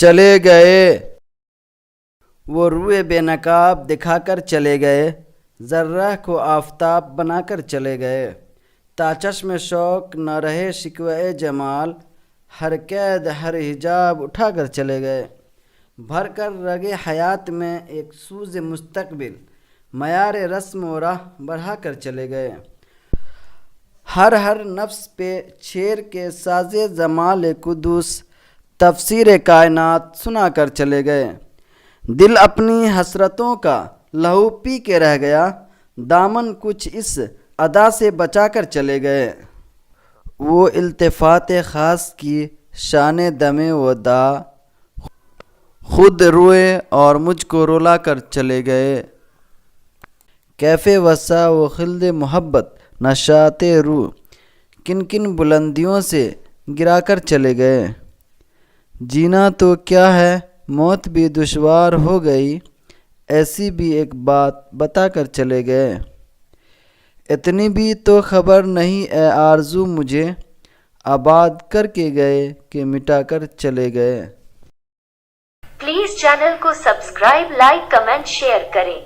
چلے گئے۔ وہ روئے بے نقاب دکھا کر چلے گئے، ذرہ کو آفتاب بنا کر چلے گئے۔ تا چشم شوق نہ رہے شکوہ جمال، ہر قید ہر حجاب اٹھا کر چلے گئے۔ بھر کر رگ حیات میں ایک سوز مستقبل، معیار رسم و راہ بڑھا کر چلے گئے۔ ہر نفس پہ چھیر کے ساز جمال قدوس، تفسیر کائنات سنا کر چلے گئے۔ دل اپنی حسرتوں کا لہو پی کے رہ گیا، دامن کچھ اس ادا سے بچا کر چلے گئے۔ وہ التفات خاص کی شان دم وداع، خود روئے اور مجھ کو رلا کر چلے گئے۔ کیف وسع و خلد محبت نشاط روح، کن کن بلندیوں سے گرا کر چلے گئے۔ جینا تو کیا ہے موت بھی دشوار ہو گئی، ایسی بھی ایک بات بتا کر چلے گئے۔ اتنی بھی تو خبر نہیں اے آرزو مجھے، آباد کر کے گئے کہ مٹا کر چلے گئے۔ پلیز چینل کو سبسکرائب، لائک، کمنٹ، شیئر کریں۔